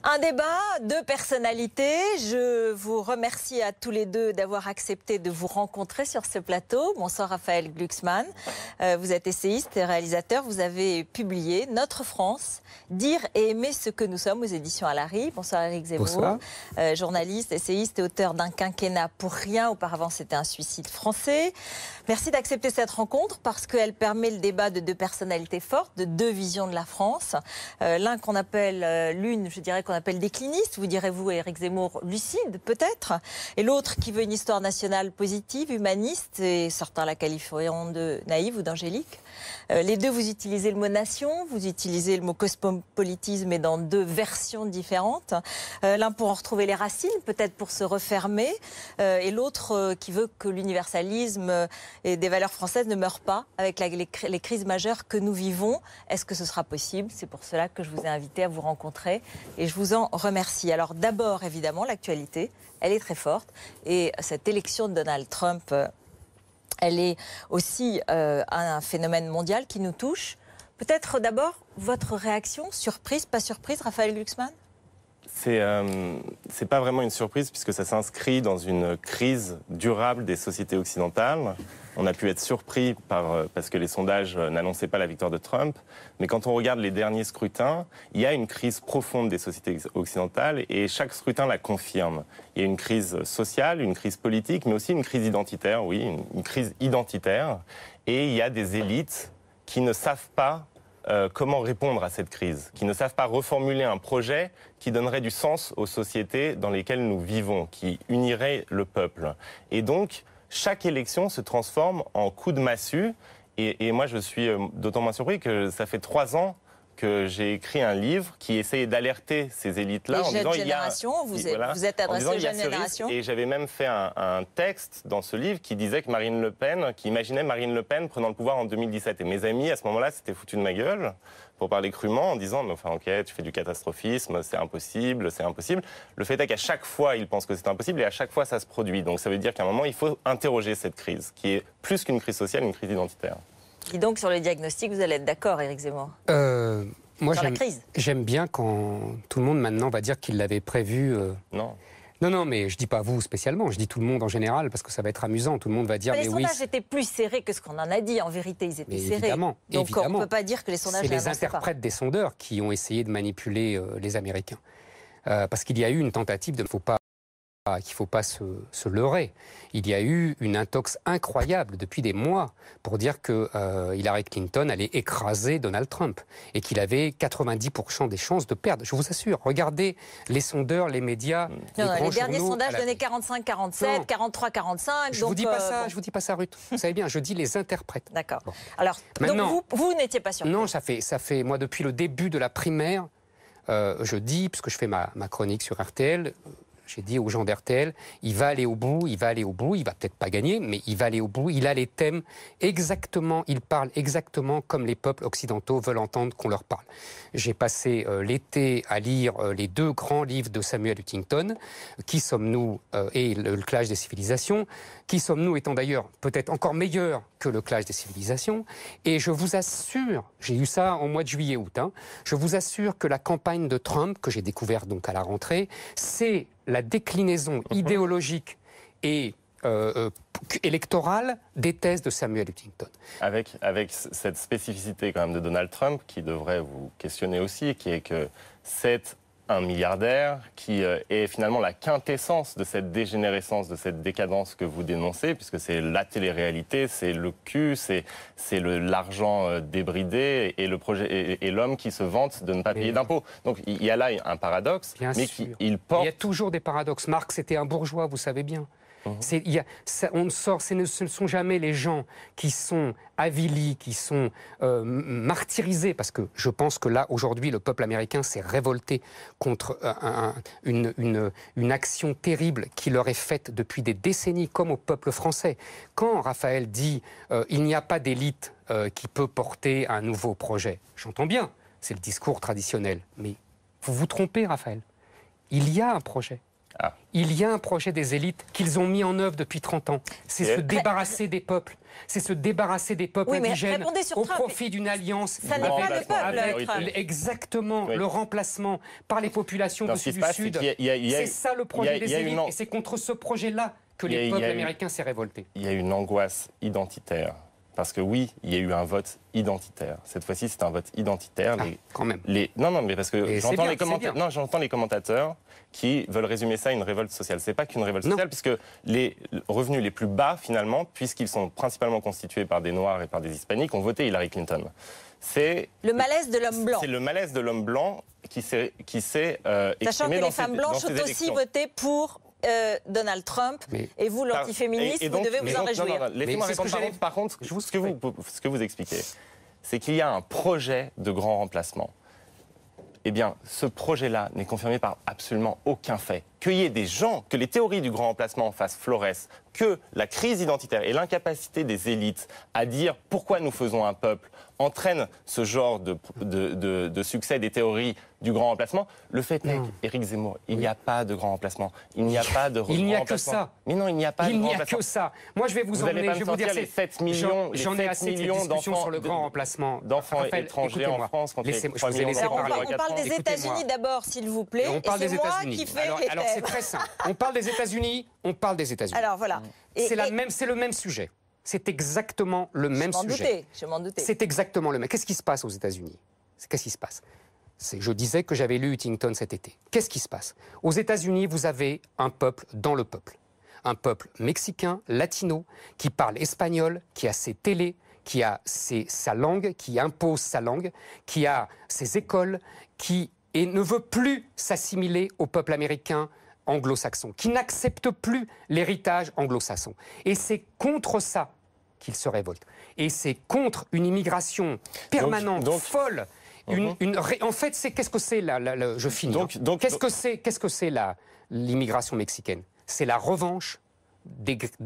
Un débat, deux personnalités. Je vous remercie à tous les deux d'avoir accepté de vous rencontrer sur ce plateau. Bonsoir Raphaël Glucksmann. Vous êtes essayiste et réalisateur. Vous avez publié Notre France, dire et aimer ce que nous sommes aux éditions Alary. Bonsoir Éric Zemmour. Bonsoir. Journaliste, essayiste et auteur d'un quinquennat pour rien. Auparavant, c'était un suicide français. Merci d'accepter cette rencontre parce qu'elle permet le débat de deux personnalités fortes, de deux visions de la France. L'un qu'on appelle, l'une, je dirais qu'on appelle décliniste, vous direz-vous, Éric Zemmour, lucide peut-être, et l'autre qui veut une histoire nationale positive, humaniste, et certains la qualifieront de naïve ou d'angélique. Les deux, vous utilisez le mot nation, vous utilisez le mot cosmopolitisme, mais dans deux versions différentes. L'un pour en retrouver les racines, peut-être pour se refermer, et l'autre qui veut que l'universalisme et des valeurs françaises ne meurent pas avec les crises majeures que nous vivons. Est-ce que ce sera possible? C'est pour cela que je vous ai invité à vous rencontrer et je vous en remercie. Alors d'abord, évidemment, l'actualité, elle est très forte et cette élection de Donald Trump, elle est aussi un phénomène mondial qui nous touche. Peut-être d'abord, votre réaction, surprise, pas surprise, Raphaël Glucksmann? C'est pas vraiment une surprise puisque ça s'inscrit dans une crise durable des sociétés occidentales. On a pu être surpris parce que les sondages n'annonçaient pas la victoire de Trump. Mais quand on regarde les derniers scrutins, il y a une crise profonde des sociétés occidentales et chaque scrutin la confirme. Il y a une crise sociale, une crise politique, mais aussi une crise identitaire, oui, une crise identitaire. Et il y a des élites qui ne savent pas comment répondre à cette crise, qui ne savent pas reformuler un projet qui donnerait du sens aux sociétés dans lesquelles nous vivons, qui unirait le peuple. Et donc, chaque élection se transforme en coup de massue. Et moi, je suis d'autant moins surpris que ça fait 3 ans que j'ai écrit un livre qui essayait d'alerter ces élites-là en disant vous êtes adressé aux jeunes générations. Et j'avais même fait un texte dans ce livre qui disait que Marine Le Pen, qui imaginait Marine Le Pen prenant le pouvoir en 2017. Et mes amis, à ce moment-là, s'étaient foutus de ma gueule, pour parler crûment, en disant mais enfin, ok, tu fais du catastrophisme, c'est impossible, c'est impossible. Le fait est qu'à chaque fois, ils pensent que c'est impossible et à chaque fois, ça se produit. Donc ça veut dire qu'à un moment, il faut interroger cette crise, qui est plus qu'une crise sociale, une crise identitaire. Et donc, sur le diagnostic, vous allez être d'accord, Éric Zemmour? Moi, sur la crise. J'aime bien quand tout le monde maintenant va dire qu'il l'avait prévu. Non. Non, mais je dis pas vous spécialement, je dis tout le monde en général, parce que ça va être amusant. Tout le monde va dire, mais oui... Les sondages étaient plus serrés que ce qu'on en a dit. En vérité, ils étaient serrés. Évidemment, donc évidemment. on ne peut pas dire que les sondages C'est les n'avancent pas. interprètes des sondeurs qui ont essayé de manipuler les Américains. Parce qu'il y a eu une tentative de... qu'il ne faut pas se leurrer. Il y a eu une intox incroyable depuis des mois pour dire que Hillary Clinton allait écraser Donald Trump et qu'il avait 90% des chances de perdre. Je vous assure, regardez les sondeurs, les médias, les derniers sondages donnaient 45-47, 43-45. Je ne vous dis pas ça, je vous dis pas ça, Ruth. Vous savez bien, je dis les interprètes. D'accord. Bon. Alors, maintenant, donc vous n'étiez pas surpris? Non, ça fait, moi, depuis le début de la primaire, je dis, puisque je fais ma chronique sur RTL, j'ai dit aux gens d'RTL, il va aller au bout, il va peut-être pas gagner, mais il va aller au bout, il a les thèmes exactement, il parle exactement comme les peuples occidentaux veulent entendre qu'on leur parle. J'ai passé l'été à lire les 2 grands livres de Samuel Huntington, Qui sommes-nous et le clash des civilisations, Qui sommes-nous étant d'ailleurs peut-être encore meilleur que le clash des civilisations, et je vous assure, j'ai eu ça en mois de juillet-août, je vous assure que la campagne de Trump, que j'ai découvert donc à la rentrée, c'est la déclinaison idéologique et électorale des thèses de Samuel Huntington. Avec cette spécificité quand même de Donald Trump qui devrait vous questionner aussi, qui est que c'est un milliardaire qui est finalement la quintessence de cette dégénérescence, de cette décadence que vous dénoncez, puisque c'est la télé-réalité, c'est le cul, c'est l'argent débridé et le projet et l'homme qui se vante de ne pas payer d'impôts. Donc il y a là un paradoxe, mais il porte... Il y a toujours des paradoxes. Marx était un bourgeois, vous savez bien. Ce ne sont jamais les gens qui sont avilis, qui sont martyrisés, parce que je pense que là, aujourd'hui, le peuple américain s'est révolté contre une action terrible qui leur est faite depuis des décennies, comme au peuple français. Quand Raphaël dit « il n'y a pas d'élite qui peut porter un nouveau projet », j'entends bien, c'est le discours traditionnel, mais vous vous trompez, Raphaël. Il y a un projet. Il y a un projet des élites qu'ils ont mis en œuvre depuis 30 ans. C'est se débarrasser des peuples. C'est se débarrasser des peuples indigènes au profit d'une alliance. Ça n'est pas le peuple. Exactement, le remplacement par les populations du Sud. C'est ça le projet des élites. Et c'est contre ce projet-là que les peuples américains s'est révolté. Il y a une angoisse identitaire. Parce que oui, il y a eu un vote identitaire. Cette fois-ci, c'est un vote identitaire. Quand même. Non, mais parce que j'entends les commentateurs qui veulent résumer ça à une révolte sociale. C'est pas qu'une révolte sociale, puisque les revenus les plus bas, finalement, puisqu'ils sont principalement constitués par des Noirs et par des Hispaniques, ont voté Hillary Clinton. C'est le malaise de l'homme blanc. C'est le malaise de l'homme blanc qui s'est exprimé Sachant que les femmes blanches ont aussi voté pour Donald Trump, et vous, l'antiféministe, vous devez vous en réjouir. Laissez-moi répondre. Par contre, ce que vous expliquez, c'est qu'il y a un projet de grand remplacement. Eh bien, ce projet-là n'est confirmé par absolument aucun fait. Qu'il y ait des gens, que les théories du grand remplacement fassent florès, que la crise identitaire et l'incapacité des élites à dire pourquoi nous faisons un peuple entraîne ce genre de succès des théories du grand remplacement. Le fait est qu'Éric Zemmour, il n'y a pas de grand remplacement. Il n'y a pas de grand remplacement. Il n'y a que ça. Mais non, il n'y a pas de grand remplacement. Il n'y a que ça. Moi, je vais vous emmener, je vais vous dire, les 7 millions, j'en ai assez de cette discussion sur le grand remplacement d'enfants étrangers en France. On parle des États-Unis d'abord, s'il vous plaît. On parle des États-Unis. Alors, c'est très simple. On parle des États-Unis, on parle des États-Unis. Alors voilà. C'est le même sujet. C'est exactement le même sujet. Je m'en doutais. C'est exactement le même. Qu'est-ce qui se passe aux États-Unis? Qu'est-ce qui se passe? Je disais que j'avais lu Huntington cet été. Qu'est-ce qui se passe? Aux États-Unis, vous avez un peuple dans le peuple. Un peuple mexicain, latino, qui parle espagnol, qui a ses télés, qui a sa langue, qui impose sa langue, qui a ses écoles, et ne veut plus s'assimiler au peuple américain anglo-saxon, qui n'accepte plus l'héritage anglo-saxon. Et c'est contre ça qu'il se révolte. Et c'est contre une immigration permanente, folle. En fait, qu'est-ce que c'est je finis. Qu'est-ce que c'est l'immigration mexicaine? C'est la revanche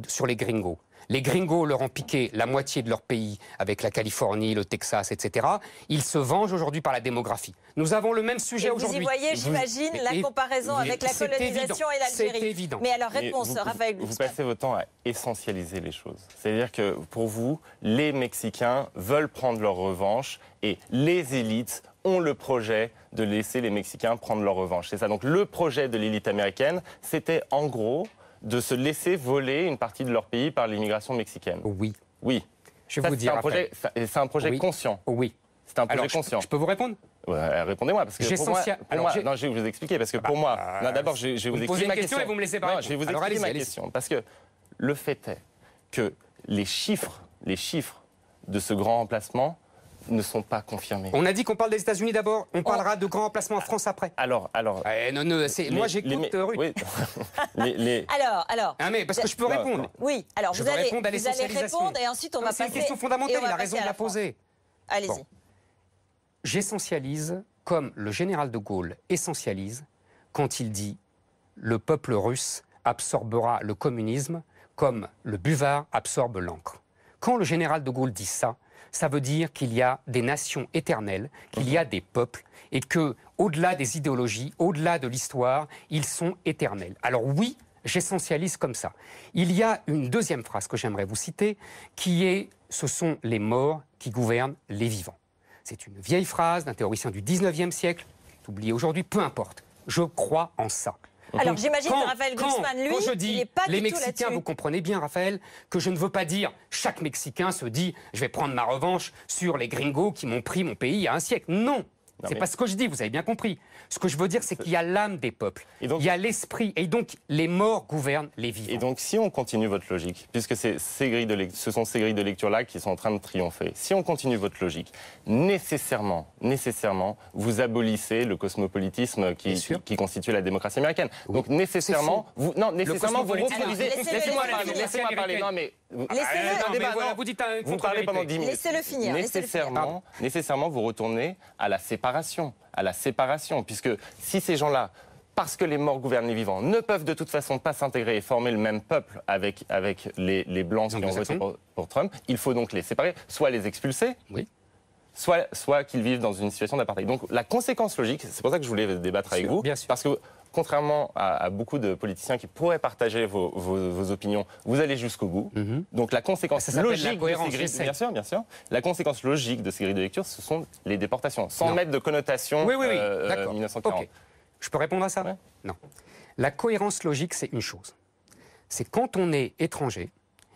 sur les gringos. Les gringos leur ont piqué la moitié de leur pays avec la Californie, le Texas, etc. Ils se vengent aujourd'hui par la démographie. Nous avons le même sujet aujourd'hui. Vous y voyez, j'imagine, la comparaison avec la colonisation et l'Algérie. C'est évident. Mais alors, réponse, Raphaël Glucksmann. Vous passez votre temps à essentialiser les choses. C'est-à-dire que, pour vous, les Mexicains veulent prendre leur revanche et les élites ont le projet de laisser les Mexicains prendre leur revanche. C'est ça. Donc, le projet de l'élite américaine, c'était en gros de se laisser voler une partie de leur pays par l'immigration mexicaine. Oui. Oui. Je vais vous dire c'est un projet conscient. Oui. C'est un projet conscient. Je peux vous répondre? Répondez-moi, parce que pour moi... Non, je vais vous expliquer, parce que pour moi... D'abord, je vais vous expliquer ma question. Et vous me laissez pas répondre. Je vais vous expliquer ma question, parce que le fait est que les chiffres de ce grand remplacement ne sont pas confirmés. On a dit qu'on parle des États-Unis d'abord, on parlera de grand remplacement en France après. Alors... moi j'écoute Ruth. Oui. Alors... Ah mais parce que je peux répondre. Oui, alors vous allez répondre et ensuite on va passer... C'est une question fondamentale, il a raison de la poser. Allez-y. Bon. J'essentialise comme le général de Gaulle essentialise quand il dit « le peuple russe absorbera le communisme comme le buvard absorbe l'encre ». Quand le général de Gaulle dit ça, ça veut dire qu'il y a des nations éternelles, qu'il y a des peuples, et que, au-delà des idéologies, au-delà de l'histoire, ils sont éternels. Alors oui, j'essentialise comme ça. Il y a une deuxième phrase que j'aimerais vous citer, qui est « ce sont les morts qui gouvernent les vivants ». C'est une vieille phrase d'un théoricien du 19e siècle, oublié aujourd'hui, peu importe. Je crois en ça. Alors j'imagine que Raphaël Glucksmann, lui, quand je dis il n'est pas les du tout Mexicains, là-dessus. vous comprenez bien, Raphaël, que je ne veux pas dire chaque Mexicain se dit je vais prendre ma revanche sur les gringos qui m'ont pris mon pays il y a un siècle. Non, c'est pas ce que je dis, vous avez bien compris. Ce que je veux dire, c'est qu'il y a l'âme des peuples, il y a l'esprit, et donc les morts gouvernent les vivants. Et donc si on continue votre logique, puisque ce sont ces grilles de lecture-là qui sont en train de triompher, si on continue votre logique, nécessairement, vous abolissez le cosmopolitisme qui constitue la démocratie américaine. Oui. Donc nécessairement, vous reproduisez... Laissez-moi parler. Non mais... Vous parlez pendant 10 minutes. Laissez-le finir. Nécessairement, vous retournez à la séparation. Puisque si ces gens-là, parce que les morts gouvernent les vivants, ne peuvent de toute façon pas s'intégrer et former le même peuple avec les Blancs qui ont voté pour Trump, il faut donc les séparer, soit les expulser, soit qu'ils vivent dans une situation d'apartheid. Donc la conséquence logique, c'est pour ça que je voulais débattre avec vous, parce que contrairement à beaucoup de politiciens qui pourraient partager vos opinions, vous allez jusqu'au bout. Donc la conséquence logique de ces grilles, bien sûr, la conséquence logique de ces grilles de lecture, ce sont les déportations, sans mettre de connotation oui, d'accord. 1940. Okay. Je peux répondre à ça? Non. La cohérence logique, c'est une chose. C'est quand on est étranger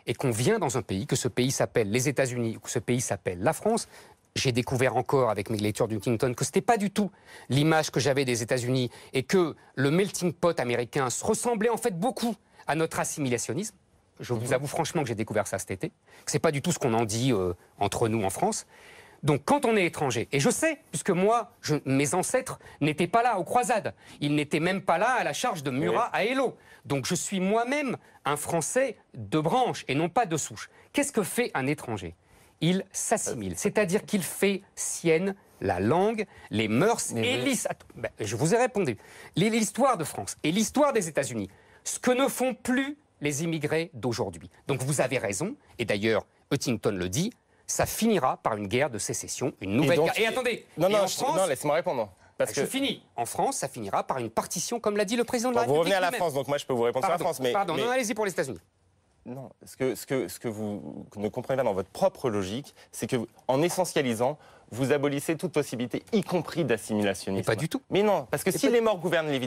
et qu'on vient dans un pays, que ce pays s'appelle les États-Unis ou que ce pays s'appelle la France. J'ai découvert encore avec mes lectures d'Huntington que ce n'était pas du tout l'image que j'avais des États-Unis et que le melting pot américain se ressemblait en fait beaucoup à notre assimilationnisme. Je vous avoue franchement que j'ai découvert ça cet été, que ce n'est pas du tout ce qu'on en dit entre nous en France. Donc quand on est étranger, et je sais, puisque moi, mes ancêtres n'étaient pas là aux croisades, ils n'étaient même pas là à la charge de Murat à Eylau. Donc je suis moi-même un Français de branche et non pas de souche. Qu'est-ce que fait un étranger ? Il s'assimile, c'est-à-dire qu'il fait sienne la langue, les mœurs et l'histoire. Je vous ai répondu. L'histoire de France et l'histoire des États-Unis, ce que ne font plus les immigrés d'aujourd'hui. Donc vous avez raison, et d'ailleurs Huntington le dit, ça finira par une guerre de sécession, une nouvelle guerre. Et attendez, non, laissez-moi répondre. Parce que je finis. En France, ça finira par une partition, comme l'a dit le président de la République. Vous revenez à la France, donc moi je peux vous répondre sur la France. Non, allez-y pour les États-Unis. Non, ce que vous ne comprenez pas dans votre propre logique, c'est que en essentialisant, vous abolissez toute possibilité, y compris d'assimilationnisme. Pas du tout. Mais non, parce que si les morts gouvernent les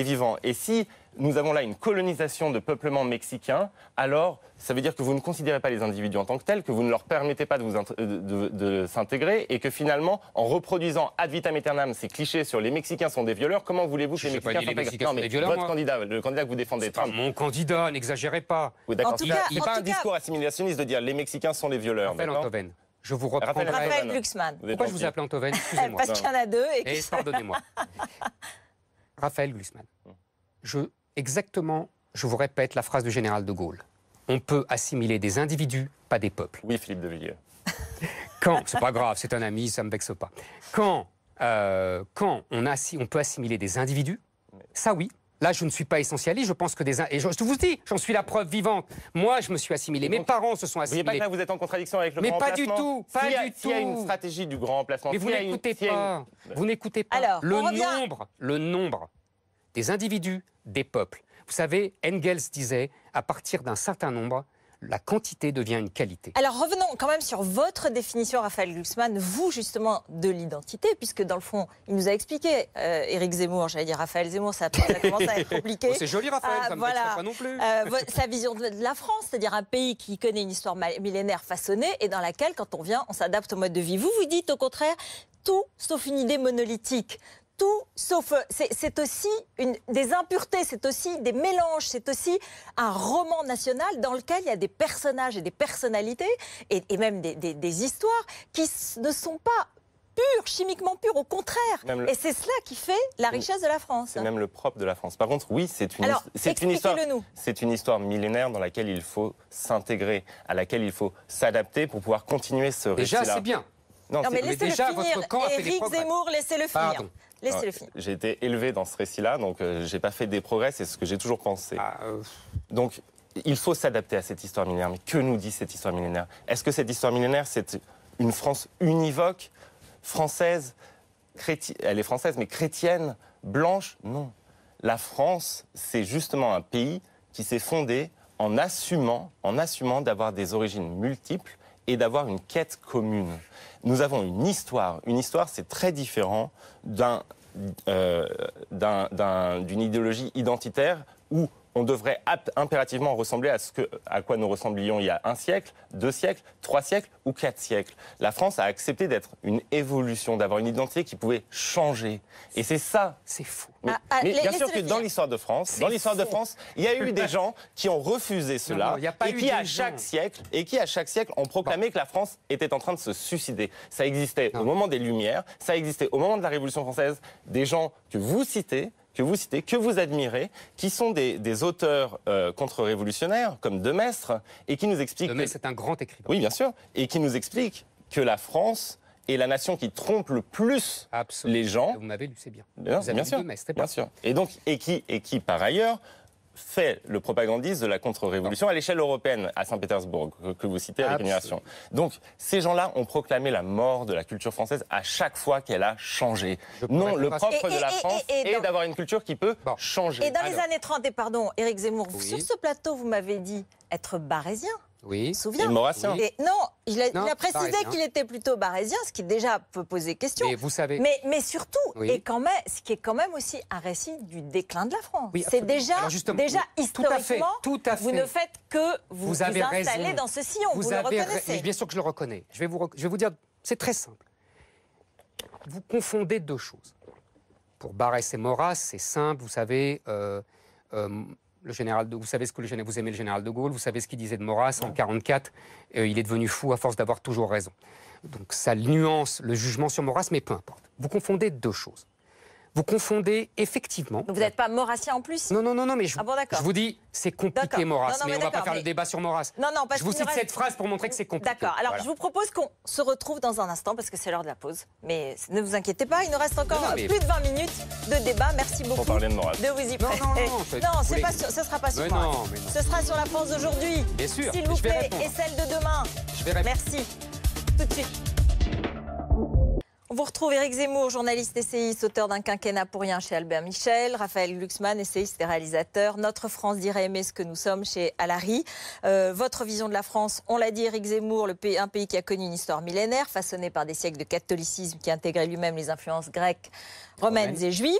vivants, et si nous avons là une colonisation de peuplement mexicain, alors ça veut dire que vous ne considérez pas les individus en tant que tels, que vous ne leur permettez pas de s'intégrer, et que finalement, en reproduisant ad vitam aeternam ces clichés sur les Mexicains sont des violeurs, comment voulez-vous que les Mexicains s'intègrent? Non, mais votre candidat, le candidat que vous défendez, Trump. Mon candidat, n'exagérez pas. Oui, d'accord. C'est pas un discours assimilationniste de dire les Mexicains sont les violeurs. Raphaël Antoven. Je vous reprendrai... Raphaël Glucksmann. Pourquoi je vous ai appelé Antoven? Excusez-moi. Parce qu'il y en a deux. Et pardonnez-moi. Raphaël Glucksmann. Exactement, je vous répète la phrase du général de Gaulle. On peut assimiler des individus, pas des peuples. Oui, Philippe de Villiers. C'est pas grave, c'est un ami, ça me vexe pas. Quand on peut assimiler des individus, ça oui. Là, je ne suis pas essentialiste, je pense que et je vous dis, j'en suis la preuve vivante. Moi, je me suis assimilé, mes parents se sont assimilés. Vous voyez pas que là, vous êtes en contradiction avec le grand remplacement? Mais pas du tout, pas du tout. S'il y a une stratégie du grand remplacement... Mais vous n'écoutez pas. Vous n'écoutez pas. Alors, le nombre des individus, des peuples. Vous savez, Engels disait, à partir d'un certain nombre, la quantité devient une qualité. Alors revenons quand même sur votre définition, Raphaël Glucksmann, vous justement, de l'identité, puisque dans le fond, il nous a expliqué, Éric Zemmour, j'allais dire Raphaël Zemmour, ça commence à être compliqué. C'est joli Raphaël, ça ne me vexe pas non plus. Sa vision de la France, c'est-à-dire un pays qui connaît une histoire millénaire façonnée et dans laquelle, quand on vient, on s'adapte au mode de vie. Vous dites au contraire, tout sauf une idée monolithique. Tout sauf, c'est aussi des impuretés, c'est aussi des mélanges, c'est aussi un roman national dans lequel il y a des personnages et des personnalités et même des histoires qui ne sont pas pures, chimiquement pures, au contraire. Et c'est cela qui fait la richesse de la France. C'est même le propre de la France. Par contre, oui, c'est une histoire millénaire dans laquelle il faut s'intégrer, à laquelle il faut s'adapter pour pouvoir continuer ce récit-là. Déjà, c'est bien. Non, mais laissez-le finir. Éric Zemmour, laissez-le finir. Laissez-le finir. J'ai été élevé dans ce récit-là, donc j'ai pas fait des progrès, c'est ce que j'ai toujours pensé. Donc, il faut s'adapter à cette histoire millénaire. Mais que nous dit cette histoire millénaire? Est-ce que cette histoire millénaire, c'est une France univoque, française, elle est française, mais chrétienne, blanche? Non. La France, c'est justement un pays qui s'est fondé en assumant d'avoir des origines multiples et d'avoir une quête commune. Nous avons une histoire. Une histoire, c'est très différent d'une idéologie identitaire où on devrait impérativement ressembler à quoi nous ressemblions il y a 1 siècle, 2 siècles, 3 siècles ou 4 siècles. La France a accepté d'être une évolution, d'avoir une identité qui pouvait changer. Et c'est ça. C'est fou. Mais bien sûr que dans l'histoire de France, il y a eu des gens qui ont refusé cela et qui à chaque siècle ont proclamé que la France était en train de se suicider. Ça existait au moment des Lumières, ça existait au moment de la Révolution française, des gens que vous citez, que vous admirez, qui sont des auteurs contre-révolutionnaires, comme De Maistre, et qui nous expliquent... De Maistre, c'est un grand écrivain. Oui, bien sûr. Et qui nous explique que la France est la nation qui trompe le plus les gens. Vous m'avez lu, c'est bien. Bien sûr. De Maistre, c'est pas... Bien sûr. Et qui, par ailleurs, fait le propagandiste de la contre-révolution à l'échelle européenne, à Saint-Pétersbourg, que vous citez avec admiration. Donc, ces gens-là ont proclamé la mort de la culture française à chaque fois qu'elle a changé. Non, le propre de la France est d'avoir une culture qui peut changer. Et dans les années 30, et pardon, Éric Zemmour, sur ce plateau, vous m'avez dit être barésien. Oui. Souviens. Maurassien. Non, il a précisé qu'il était plutôt barésien, ce qui déjà peut poser question. Mais vous savez. Mais surtout, et quand même, ce qui est quand même aussi un récit du déclin de la France. Oui, c'est déjà historiquement, tout à fait. vous ne faites que vous avez installer raison. dans ce sillon. Vous le reconnaissez. Bien sûr que je le reconnais. Je vais vous dire, c'est très simple. Vous confondez deux choses. Pour Barrès et Maurras, c'est simple. Vous savez. Le général vous savez vous aimez le général de Gaulle, vous savez ce qu'il disait de Maurras en 1944. Il est devenu fou à force d'avoir toujours raison. Donc ça nuance le jugement sur Maurras, mais peu importe. Vous confondez deux choses. Vous confondez effectivement... Donc vous n'êtes pas maurassien en plus? Non, mais je vous dis, c'est compliqué Maurras, mais on ne va pas faire le débat sur Maurras. Parce je vous cite cette phrase pour montrer que c'est compliqué. D'accord, alors je vous propose qu'on se retrouve dans un instant, parce que c'est l'heure de la pause. Mais ne vous inquiétez pas, il nous reste encore plus de 20 minutes de débat. Merci beaucoup pour parler de Maurras. De vous y prêter. Non, ce ne sera pas sur Maurras. Ce sera sur la France d'aujourd'hui. Bien sûr, s'il vous plaît, et celle de demain. Merci. Tout de suite. On vous retrouve Éric Zemmour, journaliste essayiste, auteur d'un quinquennat pour rien chez Albert Michel, Raphaël Glucksmann, essayiste et réalisateur, Notre France dirait aimer ce que nous sommes chez Alary. Votre vision de la France, on l'a dit, Éric Zemmour, un pays qui a connu une histoire millénaire, façonnée par des siècles de catholicisme qui intégrait lui-même les influences grecques, romaines et juives.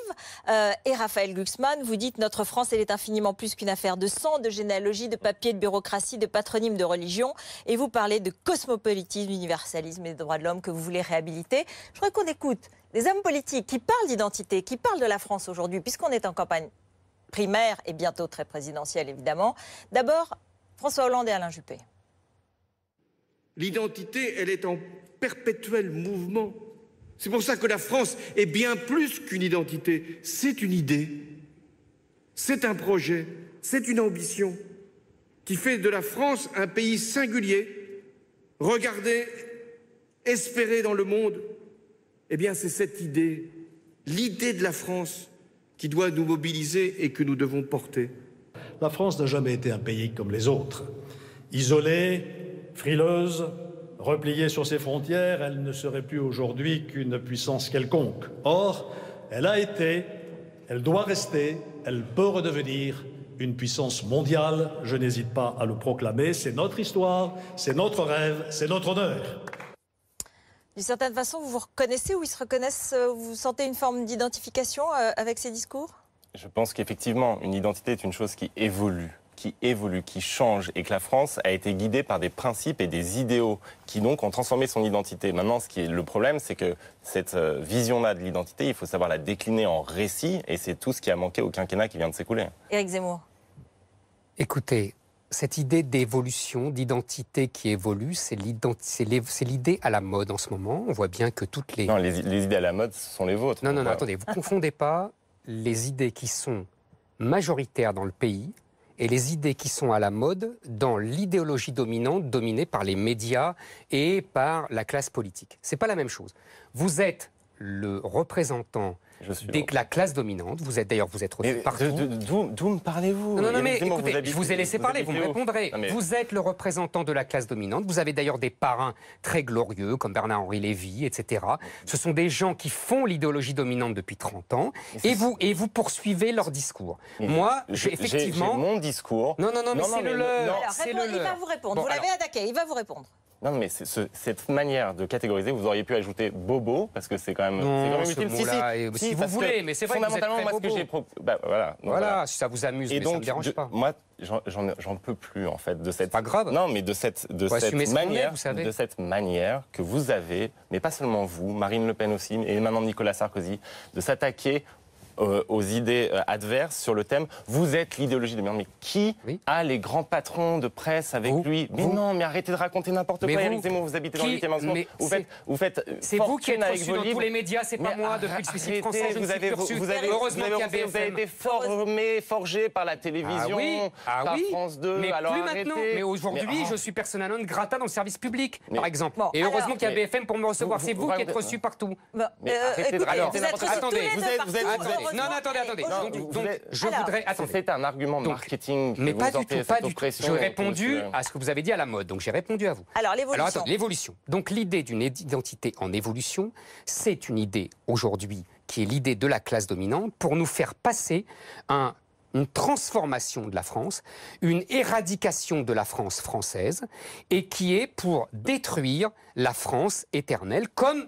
Et Raphaël Glucksmann, vous dites notre France, elle est infiniment plus qu'une affaire de sang, de généalogie, de papier, de bureaucratie, de patronyme, de religion. Et vous parlez de cosmopolitisme, d'universalisme et des droits de l'homme que vous voulez réhabiliter. Je voudrais qu'on écoute des hommes politiques qui parlent d'identité, qui parlent de la France aujourd'hui, puisqu'on est en campagne primaire et bientôt très présidentielle, évidemment. D'abord, François Hollande et Alain Juppé. L'identité, elle est en perpétuel mouvement. C'est pour ça que la France est bien plus qu'une identité. C'est une idée, c'est un projet, c'est une ambition qui fait de la France un pays singulier, regardé, espéré dans le monde. Eh bien, c'est cette idée, l'idée de la France, qui doit nous mobiliser et que nous devons porter. La France n'a jamais été un pays comme les autres. Isolée, frileuse, repliée sur ses frontières, elle ne serait plus aujourd'hui qu'une puissance quelconque. Or, elle a été, elle doit rester, elle peut redevenir une puissance mondiale. Je n'hésite pas à le proclamer. C'est notre histoire, c'est notre rêve, c'est notre honneur. D'une certaine façon, vous vous reconnaissez ou ils se reconnaissent? Vous sentez une forme d'identification avec ces discours? Je pense qu'effectivement, une identité est une chose qui évolue, qui change, et que la France a été guidée par des principes et des idéaux qui donc ont transformé son identité. Maintenant, ce qui est le problème, c'est que cette vision-là de l'identité, il faut savoir la décliner en récit, et c'est tout ce qui a manqué au quinquennat qui vient de s'écouler. Éric Zemmour. Écoutez, cette idée d'évolution, d'identité qui évolue, c'est l'idée à la mode en ce moment. On voit bien que toutes les... Non, les idées à la mode, ce sont les vôtres. Non, attendez, vous ne confondez pas les idées qui sont majoritaires dans le pays et les idées qui sont à la mode dans l'idéologie dominante, dominée par les médias et par la classe politique. Ce n'est pas la même chose. Vous êtes le représentant de la classe dominante. Vous êtes reçu partout. D'où me parlez-vous? Non, mais écoutez, je vous ai laissé parler, vous me répondrez. Vous êtes le représentant de la classe dominante. Vous avez d'ailleurs des parrains très glorieux, comme Bernard-Henri Lévy, etc. Ce sont des gens qui font l'idéologie dominante depuis 30 ans, et vous poursuivez leur discours. Moi, effectivement... J'ai mon discours. Non, mais c'est le leur. Il va vous répondre. Vous l'avez attaqué, il va vous répondre. Non, mais cette manière de catégoriser, vous auriez pu ajouter bobo, parce que c'est quand même, utile. Si vous voulez, mais c'est vrai que vous êtes très moi, bobo. Ce que j'ai voilà, si ça vous amuse, et mais donc, ça ne me dérange pas. Moi, j'en peux plus, en fait, de cette... Pas grave. Non, mais de cette manière que vous avez, mais pas seulement vous, Marine Le Pen aussi, et maintenant Nicolas Sarkozy, de s'attaquer aux idées adverses sur le thème. Vous êtes l'idéologie dominante. Mais qui a les grands patrons de presse avec lui? Mais non, mais arrêtez de raconter n'importe quoi. Éric Zemmour, vous habitez dans le 8e arrondissement. Vous faites c'est vous qui êtes reçu dans tous les médias, c'est pas moi. Depuis le suicide français, je ne suis plus reçu. Heureusement qu'il y a BFM. Vous avez été forgé par la télévision, par France 2. Mais alors plus maintenant. Mais aujourd'hui, je suis persona non grata dans le service public, par exemple. Et heureusement qu'il y a BFM pour me recevoir. C'est vous qui êtes reçu partout. Attendez, Non, attendez. Attendez. C'est un argument marketing. Mais pas du tout, pas du tout. J'ai répondu à ce que vous avez dit à la mode, donc j'ai répondu à vous. Alors, l'évolution. Alors, l'évolution. Donc, l'idée d'une identité en évolution, c'est une idée aujourd'hui qui est l'idée de la classe dominante pour nous faire passer une transformation de la France, une éradication de la France française, et qui est pour détruire la France éternelle, comme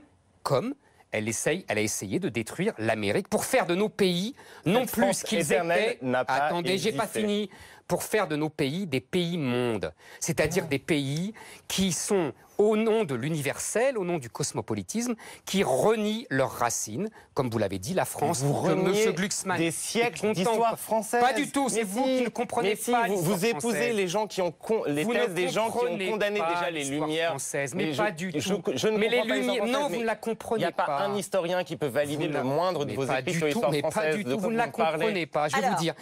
elle a essayé de détruire l'Amérique pour faire de nos pays, non plus ce qu'ils étaient... Attendez, j'ai pas fini. Pour faire de nos pays des pays-mondes, c'est-à-dire des pays qui sont, au nom de l'universel, au nom du cosmopolitisme, qui renient leurs racines, comme vous l'avez dit, la France, comme M. Glucksmann. Des siècles d'histoire française. Pas du tout, c'est vous qui ne comprenez pas l'histoire vous épousez les gens qui ont les thèses des gens qui ont condamné déjà les Lumières françaises, mais pas du tout. Je ne mais les Lumières, non, vous ne la comprenez pas. Il n'y a pas un historien qui peut valider le moindre de vos écrits sur l'histoire française. Mais pas du tout, vous ne la comprenez pas. Je vais vous dire.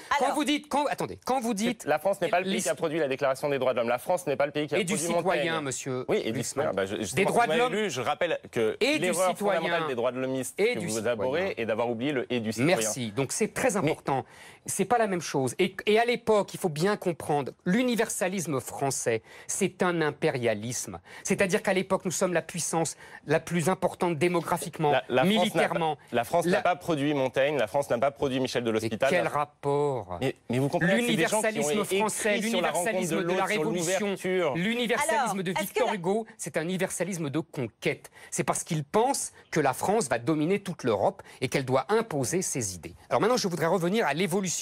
Quand vous dites, la France n'est pas le pays qui a produit la Déclaration des droits de l'homme. La France n'est pas le pays qui a produit Montaigne. Et du citoyen, monsieur. Oui, et du citoyen. Des droits de l'homme. Je rappelle que l'erreur fondamentale des droits de l'hommistes que vous abhorrez est d'avoir oublié le « et du citoyen ». Merci. Donc c'est très important. C'est pas la même chose. Et à l'époque, il faut bien comprendre, l'universalisme français, c'est un impérialisme. C'est-à-dire qu'à l'époque, nous sommes la puissance la plus importante démographiquement, militairement. La France n'a pas produit Montaigne, la France n'a pas produit Michel de l'Hospital. Quel rapport? Mais vous comprenez, l'universalisme français, l'universalisme de la Révolution, l'universalisme de Victor Hugo, c'est un universalisme de conquête. C'est parce qu'il pense que la France va dominer toute l'Europe et qu'elle doit imposer ses idées. Alors maintenant, je voudrais revenir à l'évolution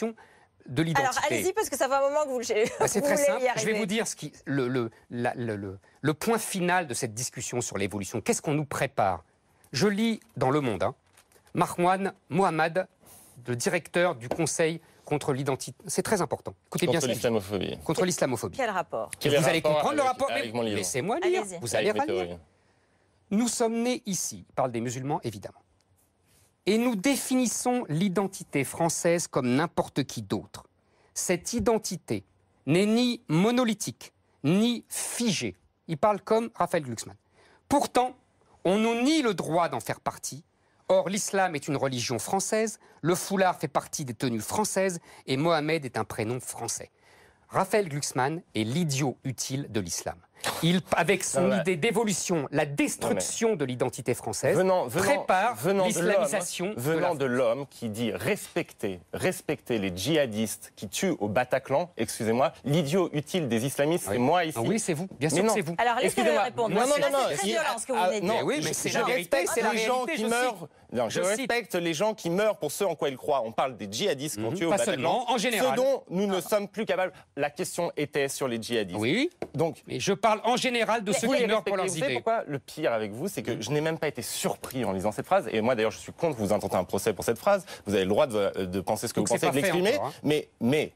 de l'identité. Alors allez-y, parce que ça fait un moment que vous le c'est très simple. Je vais vous dire le point final de cette discussion sur l'évolution. Qu'est-ce qu'on nous prépare? Je lis dans Le Monde, Marwan Mohammad, le directeur du Conseil contre l'identité. C'est très important. Écoutez bien ça. Contre l'islamophobie. Contre l'islamophobie. Quel rapport? Vous allez comprendre le rapport. Laissez-moi lire. Vous allez lire. Nous sommes nés ici. Il parle des musulmans, évidemment. Et nous définissons l'identité française comme n'importe qui d'autre. Cette identité n'est ni monolithique, ni figée. Il parle comme Raphaël Glucksmann. Pourtant, on nous nie le droit d'en faire partie. Or, l'islam est une religion française, le foulard fait partie des tenues françaises et Mohamed est un prénom français. Raphaël Glucksmann est l'idiot utile de l'islam. Avec son idée d'évolution, la destruction de l'identité française, prépare l'islamisation de l'homme qui dit respecter les djihadistes qui tuent au Bataclan. Excusez-moi, l'idiot utile des islamistes, c'est moi ici. Oui, c'est vous. Bien sûr, c'est vous. Alors laissez-le répondre. Non. C'est très violent ce que vous venez de dire. Oui, mais c'est la vérité, c'est la réalité. Je respecte les gens qui meurent pour ce en quoi ils croient. On parle des djihadistes qui ont tué au Bataclan. En général. Ce dont nous ne sommes plus capables. La question était sur les djihadistes. Oui. Donc, mais je parle en général de ceux qui meurent pour leurs idées. Vous savez pourquoi le pire avec vous, c'est que je n'ai même pas été surpris en lisant cette phrase. Et moi, d'ailleurs, je suis contre que vous intentez un procès pour cette phrase. Vous avez le droit de penser ce que vous pensez, de l'exprimer. Mais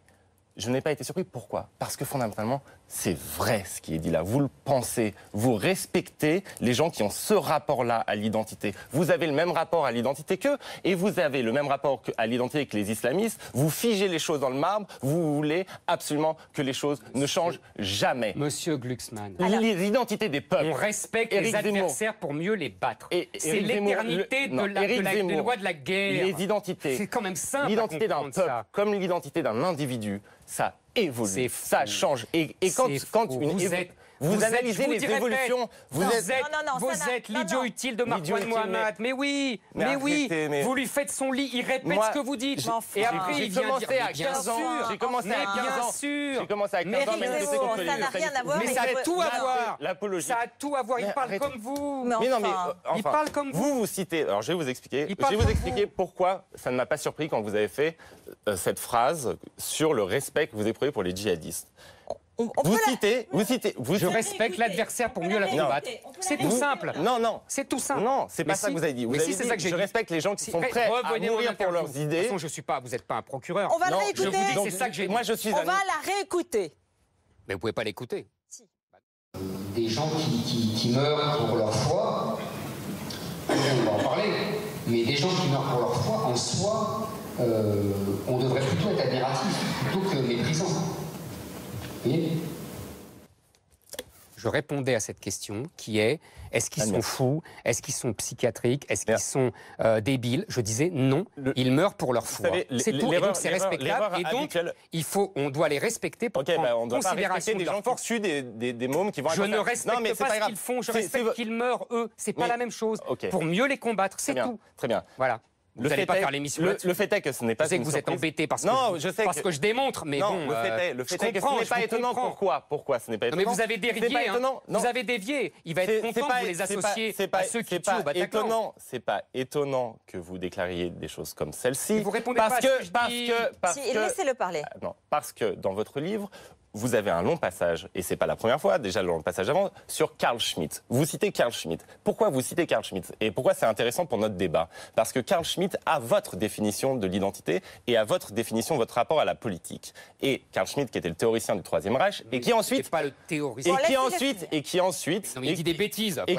je n'ai pas été surpris. Pourquoi? Parce que fondamentalement, c'est vrai ce qui est dit là. Vous le pensez, vous respectez les gens qui ont ce rapport-là à l'identité. Vous avez le même rapport à l'identité qu'eux, et vous avez le même rapport à l'identité que les islamistes. Vous figez les choses dans le marbre, vous voulez absolument que les choses ne changent jamais. Monsieur Glucksmann, l'identité des peuples. On respecte les adversaires pour mieux les battre. C'est l'éternité de la loi de la guerre. Les identités. C'est quand même simple. L'identité d'un peuple, comme l'identité d'un individu, ça évolue, ça change. Et quand vous analysez les évolutions, vous êtes l'idiot utile de Marwan Mohammad. Mais oui, vous lui faites son lit, il répète ce que vous dites. Et après, il vient dire, à 15 ans. J'ai commencé à 15 ans. J'ai commencé à 15 ans à manifester contre les islamistes. Mais ça a tout à voir. L'apologie. Ça a tout à voir. Il parle comme vous. Mais non, mais il parle comme vous. Vous citez. Alors, je vais vous expliquer. Je vais vous expliquer pourquoi ça ne m'a pas surpris quand vous avez fait cette phrase sur le respect que vous éprouvez pour les djihadistes. Vous citez. Je respecte l'adversaire pour mieux la combattre. C'est tout simple. Non. C'est tout simple. Non, c'est pas ça que vous avez dit. Vous avez dit, je respecte les gens qui sont prêts à mourir pour leurs idées. De toute façon, vous n'êtes pas un procureur. On va la réécouter. Je vous dis que c'est ça que j'ai dit. Moi, je suis. On va la réécouter. Mais vous pouvez pas l'écouter. Si. Des gens qui meurent pour leur foi, on va en parler, mais des gens qui meurent pour leur foi, en soi, on devrait plutôt être admiratif plutôt que méprisant. Vous voyez ? je répondais à cette question qui est, est-ce qu'ils sont fous? Est-ce qu'ils sont psychiatriques? Est-ce qu'ils sont débiles? Je disais non, ils meurent pour leur foi. C'est tout, et donc c'est respectable. Et donc, on doit les respecter pour prendre on doit considération pas des gens qui tuent des mômes qui vont... Je ne respecte pas ce qu'ils font, je respecte qu'ils meurent, eux. C'est pas la même chose. Pour mieux les combattre, c'est tout. Très bien. Voilà. Vous n'allez pas faire l'émission. Le fait est que ce n'est pas. Je sais que vous êtes embêté parce que je démontre, mais bon. Le fait est que ce n'est pas étonnant. Pourquoi ce n'est pas étonnant? Mais vous avez dérivé. Vous avez dévié. Il va être content que vous les associez à ceux qui tuent au Bataclan. C'est pas étonnant que vous déclariez des choses comme celle-ci. Vous répondez pas à ce que je dis. Laissez-le parler. Non, parce que dans votre livre, vous avez un long passage, et c'est pas la première fois, déjà le long passage avant, sur Carl Schmitt. Vous citez Carl Schmitt. Pourquoi vous citez Carl Schmitt? Et pourquoi c'est intéressant pour notre débat? Parce que Carl Schmitt a votre définition de l'identité et a votre définition, votre rapport à la politique. Et Carl Schmitt, qui était le théoricien du Troisième Reich, et qui ensuite... pas le théoricien. Et qui ensuite... Non, mais il dit des bêtises. Et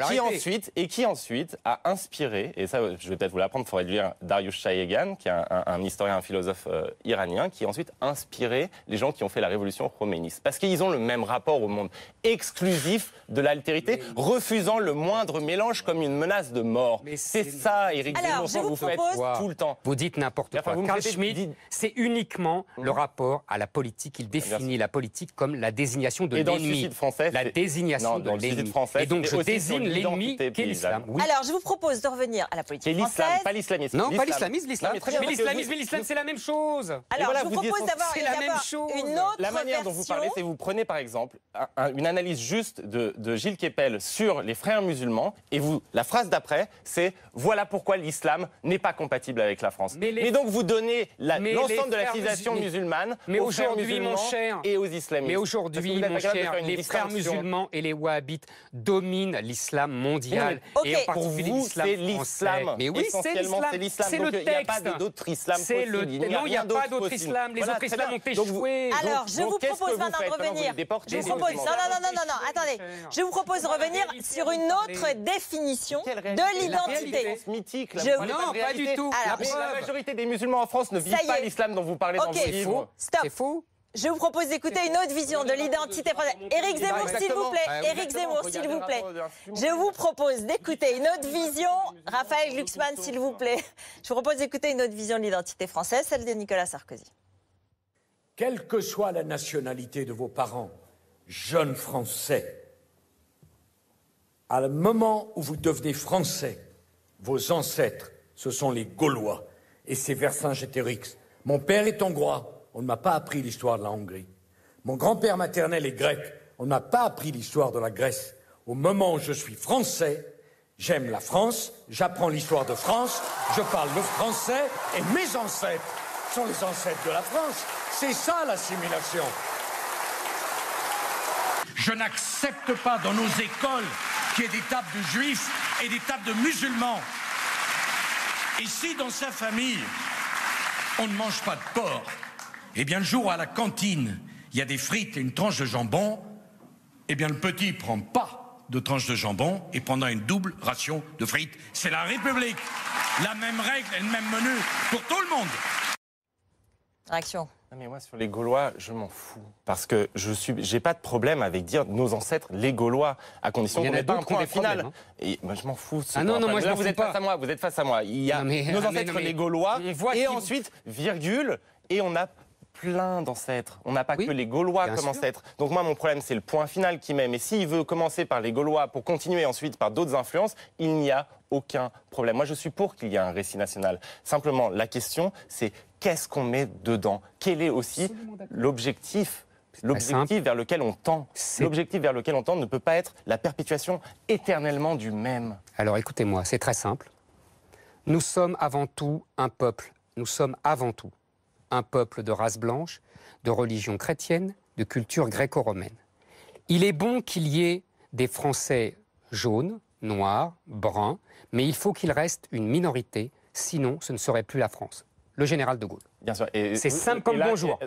qui ensuite a inspiré, et ça je vais peut-être vous l'apprendre, il faudrait lire Darius Shayegan, qui est un historien, un philosophe iranien, qui a ensuite inspiré les gens qui ont fait la révolution khoméniste. Parce qu'ils ont le même rapport au monde exclusif de l'altérité, refusant le moindre mélange comme une menace de mort. C'est ça, Éric Zemmour, vous faites tout le temps. Vous dites n'importe quoi. Carl Schmitt, c'est uniquement le rapport à la politique. Il définit la politique comme la désignation de l'ennemi. La désignation de l'ennemi. Et donc je désigne l'ennemi qu'est l'islam. Alors je vous propose de revenir à la politique française. Pas l'islamisme. Non, pas l'islamisme, l'islam. Mais l'islamisme et l'islam, c'est la même chose. Alors je vous propose d'avoir une autre la manière dont vous parlez, c'est vous prenez par exemple une analyse juste de Gilles Kepel sur les frères musulmans et la phrase d'après, c'est « Voilà pourquoi l'islam n'est pas compatible avec la France ». Et donc vous donnez l'ensemble de la civilisation musulmane aux frères musulmans et aux islamistes. Mais aujourd'hui, mon cher, les frères musulmans et les wahhabites dominent l'islam mondial. Et en pour vous, c'est l'islam. Mais oui, c'est l'islam. C'est le texte. Il n'y a pas d'autre islam possible. Non, il n'y a pas d'autre islam. Les autres islams ont échoué. Alors, je vous propose maintenant de revenir. Attendez. Je vous propose de revenir sur une autre définition de l'identité. Non, pas du tout. La majorité des musulmans en France ne vivent pas l'islam dont vous parlez dans vos livres. C'est faux. Je vous propose d'écouter une autre vision de l'identité française. Éric Zemmour, s'il vous plaît. Éric Zemmour, s'il vous plaît. Je vous propose d'écouter une autre vision. Raphaël Glucksmann, s'il vous plaît. Je vous propose d'écouter une autre vision de l'identité française, celle de Nicolas Sarkozy. Quelle que soit la nationalité de vos parents, jeunes Français, à le moment où vous devenez Français, vos ancêtres, ce sont les Gaulois. Et c'est Vercingétorix. Mon père est hongrois. On ne m'a pas appris l'histoire de la Hongrie. Mon grand-père maternel est grec. On ne m'a pas appris l'histoire de la Grèce. Au moment où je suis français, j'aime la France, j'apprends l'histoire de France, je parle le français et mes ancêtres sont les ancêtres de la France. C'est ça l'assimilation. Je n'accepte pas dans nos écoles qu'il y ait des tables de juifs et des tables de musulmans. Et si dans sa famille, on ne mange pas de porc, eh bien, le jour où à la cantine, il y a des frites et une tranche de jambon, eh bien, le petit ne prend pas de tranche de jambon et prendra une double ration de frites. C'est la République. La même règle et le même menu pour tout le monde. Réaction. Non mais moi, sur les Gaulois, je m'en fous. Parce que j'ai pas de problème avec dire nos ancêtres, les Gaulois, à condition qu'on n'ait pas un point final. Et moi, je m'en fous. Non, moi, je m'en fous pas. Vous êtes face à moi. Il y a nos ancêtres, les Gaulois, et ensuite, virgule, et on a plein d'ancêtres. On n'a pas que les Gaulois comme ancêtres. Donc moi, mon problème, c'est le point final qui met. Mais s'il veut commencer par les Gaulois pour continuer ensuite par d'autres influences, il n'y a aucun problème. Moi, je suis pour qu'il y ait un récit national. Simplement, la question, c'est qu'est-ce qu'on met dedans? Quel est aussi l'objectif? L'objectif vers lequel on tend. L'objectif vers lequel on tend ne peut pas être la perpétuation éternellement du même. Alors écoutez-moi, c'est très simple. Nous sommes avant tout un peuple. Nous sommes avant tout un peuple de race blanche, de religion chrétienne, de culture gréco-romaine. Il est bon qu'il y ait des Français jaunes, noirs, bruns, mais il faut qu'il reste une minorité, sinon ce ne serait plus la France. Le général de Gaulle. Bien sûr. C'est simple comme bonjour.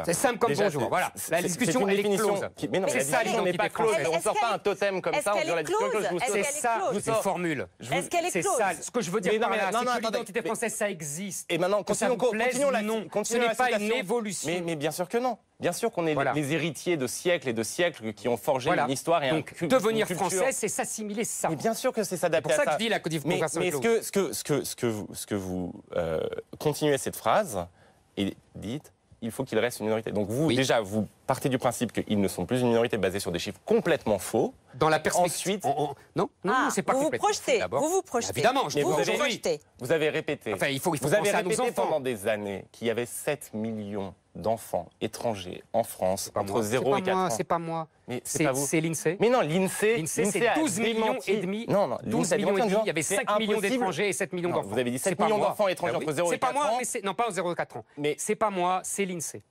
C'est simple comme bonjour. Voilà. La discussion, elle est close. C'est ça, l'identité n'est pas close. On ne sort pas un totem comme ça en disant la discussion close. C'est ça, c'est une formule. Est-ce qu'elle est close? C'est ça. Ce que je veux dire par là, c'est que l'identité française, ça existe. Et maintenant, continuons ce n'est pas une évolution. Mais bien sûr que non. Bien sûr qu'on est les héritiers de siècles et de siècles qui ont forgé une histoire et donc, une devenir culture. Français, c'est s'assimiler ça. Mais bien sûr que c'est s'adapter à ça. C'est pour ça que je dis la conversation. Mais ce que vous continuez cette phrase et dites, il faut qu'il reste une minorité. Donc vous, déjà, vous partez du principe qu'ils ne sont plus une minorité basée sur des chiffres complètement faux. Dans la perspective... Ensuite... Non, c'est pas complètement faux. Vous vous projetez. Évidemment, je vous avez répété. Enfin, il faut vous avez penser à nos répété enfants. pendant des années qu'il y avait 7 millions d'enfants étrangers en France entre 0 et 4 ans. C'est pas moi. C'est pas vous. C'est l'INSEE. Mais non, l'INSEE c'est 12 millions et demi. Non, 12 millions et demi. Il y avait 5 millions d'étrangers et 7 millions d'enfants. Vous avez dit 7 millions d'enfants étrangers entre 0 et 4 ans. C'est pas moi, non, pas aux 0 et 4 ans. Mais c'est pas moi, c'est l'INSEE.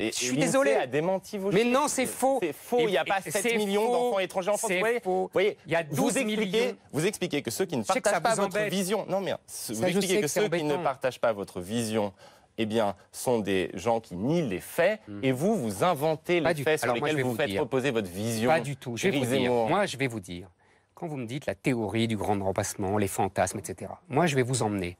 Je suis désolé. A démenti vos mais chiffres. non, c'est faux. C'est faux. Il n'y a pas 7 millions d'enfants étrangers en France. C'est faux. Vous voyez, il y a 12 millions. Vous expliquez que ceux qui ne partagent pas votre vision. Non, mais vous expliquez que ceux qui ne partagent pas votre vision, eh bien, sont des gens qui nient les faits, et vous inventez les faits sur lesquels vous faites reposer votre vision. Pas du tout. Je vais vous dire. Moi, je vais vous dire. Quand vous me dites la théorie du grand remplacement, les fantasmes, etc. Moi, je vais vous emmener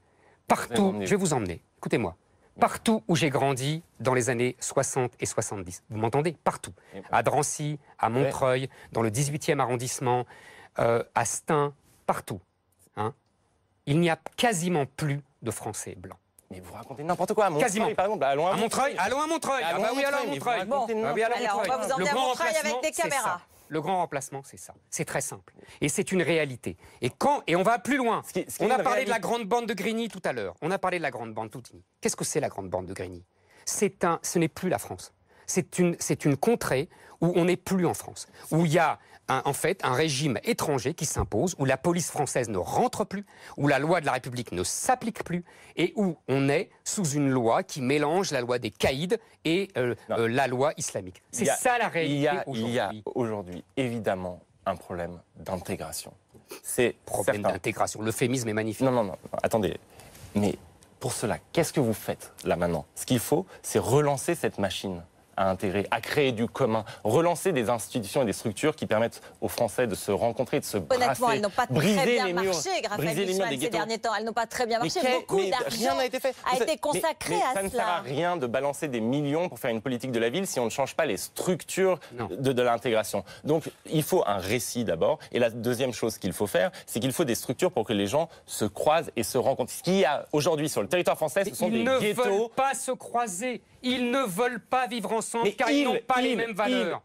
partout. Je vais vous emmener. Écoutez-moi. Partout où j'ai grandi dans les années 60 et 70. Vous m'entendez? Partout. À Drancy, à Montreuil, dans le 18e arrondissement, à Stein, partout. Hein, il n'y a quasiment plus de Français blancs. Mais vous racontez n'importe quoi. À Montreuil, quasiment. Par exemple, allons à Montreuil. Allons à Montreuil. Bon, alors on va vous emmener à Montreuil avec des caméras. Le grand remplacement, c'est ça. C'est très simple. Et c'est une réalité. Et on va plus loin. On a parlé de la grande bande de Grigny tout à l'heure. On a parlé de la grande bande Toutigny. Qu'est-ce que c'est la grande bande de Grigny? Ce n'est plus la France. C'est une contrée où on n'est plus en France. Où il y a en fait un régime étranger qui s'impose, où la police française ne rentre plus, où la loi de la République ne s'applique plus, et où on est sous une loi qui mélange la loi des caïds et la loi islamique. C'est ça la réalité aujourd'hui. Il y a aujourd'hui évidemment un problème d'intégration. C'est problème d'intégration. L'euphémisme est magnifique. Non, attendez. Mais pour cela, qu'est-ce que vous faites là maintenant? Ce qu'il faut, c'est relancer cette machine à intégrer, à créer du commun, relancer des institutions et des structures qui permettent aux Français de se rencontrer, de se brasser, honnêtement, elles n'ont pas très bien marché, briser les murs des ces ghettos. derniers temps. Elles n'ont pas très bien marché. Beaucoup d'argent a été consacré à cela. Ça ne sert à rien de balancer des millions pour faire une politique de la ville si on ne change pas les structures de l'intégration. Donc, il faut un récit d'abord. Et la deuxième chose qu'il faut faire, c'est qu'il faut des structures pour que les gens se croisent et se rencontrent. Ce qu'il y a aujourd'hui sur le territoire français, ce sont des ghettos. Ils ne veulent pas se croiser. Ils ne veulent pas vivre ensemble car ils n'ont pas les mêmes valeurs.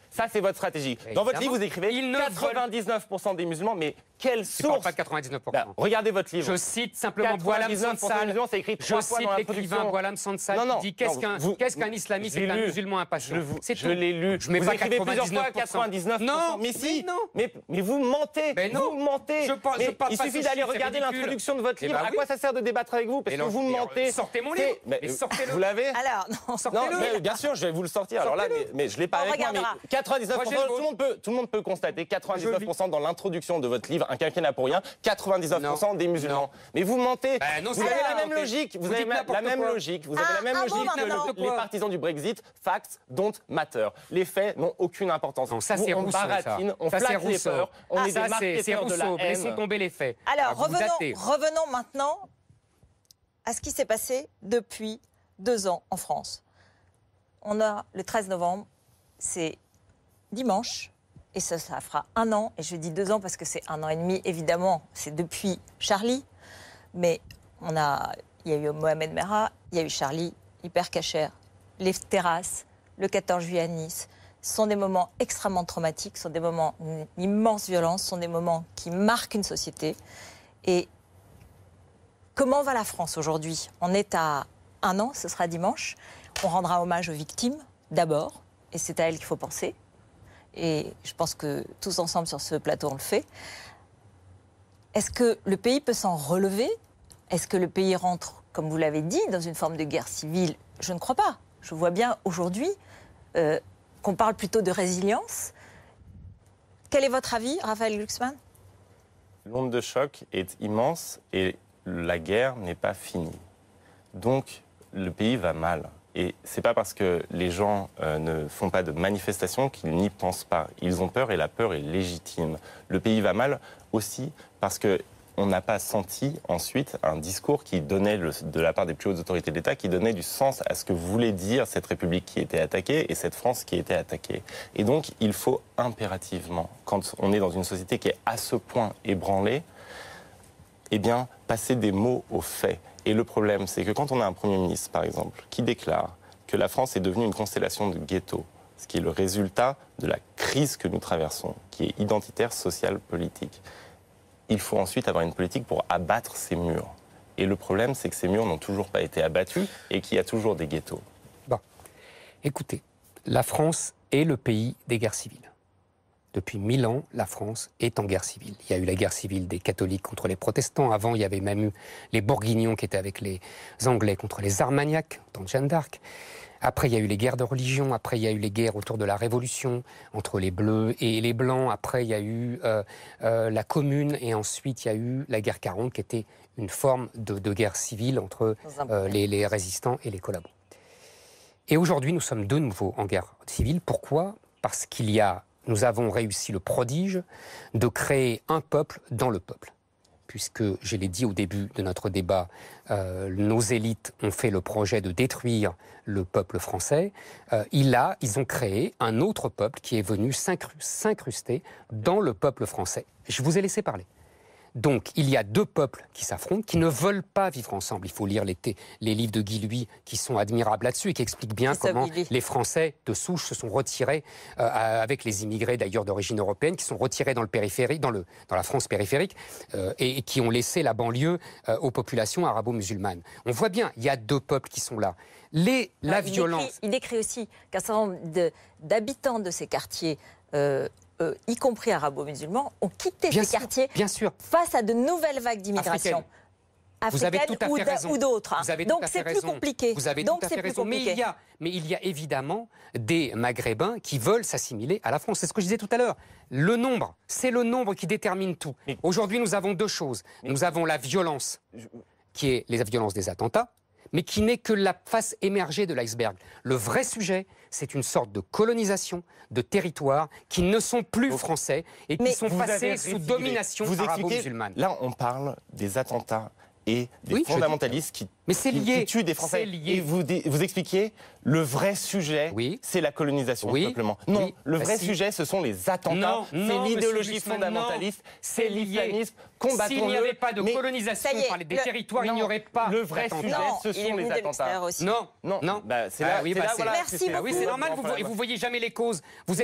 Ça, c'est votre stratégie. Dans votre livre, vous écrivez 99% des musulmans, mais quelle source? Pas de 99%. Regardez votre livre. Je cite simplement Boualem Sansal. Je cite l'écrivain Boualem Sansal qui dit qu'est-ce qu'un islamiste? C'est un musulman impatient. Je l'ai lu. Je mets pas 99%. Non, mais si. Mais vous mentez. Vous mentez. Il suffit d'aller regarder l'introduction de votre livre. À quoi ça sert de débattre avec vous? Parce que vous mentez. Sortez mon livre. Vous l'avez? Alors, non, sortez-le. Bien sûr, je vais vous le sortir. Alors là, mais je l'ai pas avec moi. Mais 99%, tout le monde peut constater 99% dans l'introduction de votre livre, Un quinquennat pour rien, 99% des musulmans. Mais vous mentez. Vous avez la même logique. Vous avez la même logique. Vous avez la même logique que les partisans du Brexit. Facts don't matter. Les faits n'ont aucune importance. Non, ça c'est Rousseau. On baratine, on flatte les peurs. On est des marketeurs de la haine. Laissons tomber les faits. Alors, revenons maintenant à ce qui s'est passé depuis 2 ans en France. On a le 13 novembre, c'est dimanche, et ça fera 1 an, et je dis 2 ans parce que c'est 1 an et demi, évidemment, c'est depuis Charlie, mais il y a eu Mohamed Merah, il y a eu Charlie, Hyper Cacher, les terrasses, le 14 juillet à Nice. Ce sont des moments extrêmement traumatiques, ce sont des moments d'immense violence, ce sont des moments qui marquent une société. Et comment va la France aujourd'hui? On est à 1 an, ce sera dimanche. On rendra hommage aux victimes, d'abord, et c'est à elles qu'il faut penser. Et je pense que tous ensemble sur ce plateau, on le fait. Est-ce que le pays peut s'en relever? Est-ce que le pays rentre, comme vous l'avez dit, dans une forme de guerre civile? Je ne crois pas. Je vois bien aujourd'hui qu'on parle plutôt de résilience. Quel est votre avis, Raphaël Glucksmann? L'onde de choc est immense et la guerre n'est pas finie. Donc, le pays va mal. Et c'est pas parce que les gens ne font pas de manifestations qu'ils n'y pensent pas. Ils ont peur et la peur est légitime. Le pays va mal aussi parce que on n'a pas senti ensuite un discours qui donnait, de la part des plus hautes autorités de l'État, qui donnait du sens à ce que voulait dire cette République qui était attaquée et cette France qui était attaquée. Et donc, il faut impérativement, quand on est dans une société qui est à ce point ébranlée, eh bien, passer des mots aux faits. Et le problème, c'est que quand on a un Premier ministre, par exemple, qui déclare que la France est devenue une constellation de ghettos, ce qui est le résultat de la crise que nous traversons, qui est identitaire, sociale, politique. Il faut ensuite avoir une politique pour abattre ces murs. Et le problème, c'est que ces murs n'ont toujours pas été abattus et qu'il y a toujours des ghettos. Bon, écoutez, la France est le pays des guerres civiles. Depuis 1000 ans, la France est en guerre civile. Il y a eu la guerre civile des catholiques contre les protestants. Avant, il y avait même eu les Bourguignons qui étaient avec les Anglais contre les Armagnacs, en temps de Jeanne d'Arc. Après, il y a eu les guerres de religion. Après, il y a eu les guerres autour de la Révolution, entre les Bleus et les Blancs. Après, il y a eu la Commune. Et ensuite, il y a eu la guerre 40, qui était une forme de guerre civile entre les résistants et les collabos. Et aujourd'hui, nous sommes de nouveau en guerre civile. Pourquoi ? Parce nous avons réussi le prodige de créer un peuple dans le peuple. Puisque, je l'ai dit au début de notre débat, nos élites ont fait le projet de détruire le peuple français. Ils ont créé un autre peuple qui est venu s'incruster dans le peuple français. Je vous ai laissé parler. Donc, il y a deux peuples qui s'affrontent, qui ne veulent pas vivre ensemble. Il faut lire les livres de Guy Louis qui sont admirables là-dessus et qui expliquent bien comment les Français de souche se sont retirés, avec les immigrés d'ailleurs d'origine européenne, qui sont retirés dans le périphérique, dans la France périphérique, et qui ont laissé la banlieue aux populations arabo-musulmanes. On voit bien, il y a deux peuples qui sont là. La violence... Il décrit aussi qu'un certain nombre d'habitants de ces quartiers... y compris arabo-musulmans, ont quitté ces quartiers face à de nouvelles vagues d'immigration africaine ou d'autres. Donc c'est plus compliqué. Vous avez tout à fait raison. Mais il y a évidemment des Maghrébins qui veulent s'assimiler à la France. C'est ce que je disais tout à l'heure. Le nombre, c'est le nombre qui détermine tout. Aujourd'hui, nous avons deux choses. Nous avons la violence, qui est la violence des attentats, mais qui n'est que la face émergée de l'iceberg. Le vrai sujet, c'est une sorte de colonisation de territoires qui ne sont plus français et qui sont passés sous domination arabo-musulmane. Là, on parle des attentats et des fondamentalistes qui tuent des Français. Et vous expliquiez, le vrai sujet, c'est la colonisation du peuplement. Non, le vrai sujet, ce sont les attentats, c'est l'idéologie fondamentaliste, c'est l'islamisme. Combattons-le. S'il n'y avait pas de colonisation par des territoires, il n'y aurait pas le vrai sujet, ce sont les attentats. Non. Merci beaucoup. Oui, c'est normal, vous voyez jamais les causes. Vous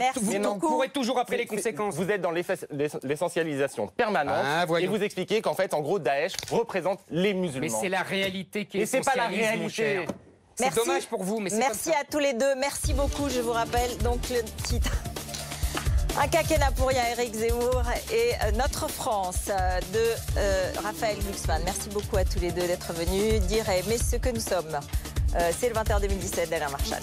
courez toujours après les conséquences. Vous êtes dans l'essentialisation permanente et vous expliquez qu'en fait, en gros, Daesh représente les musulmans. Mais c'est la réalité qui est c'est pas la réalité. C'est dommage pour vous, mais c'est merci à tous les deux. Merci beaucoup. Je vous rappelle donc le titre. Un quinquennat pour rien, Éric Zemmour et Notre France de Raphaël Glucksmann. Merci beaucoup à tous les deux d'être venus dire aimer ce que nous sommes. C'est le 20h 2017 d'Alain Marchal.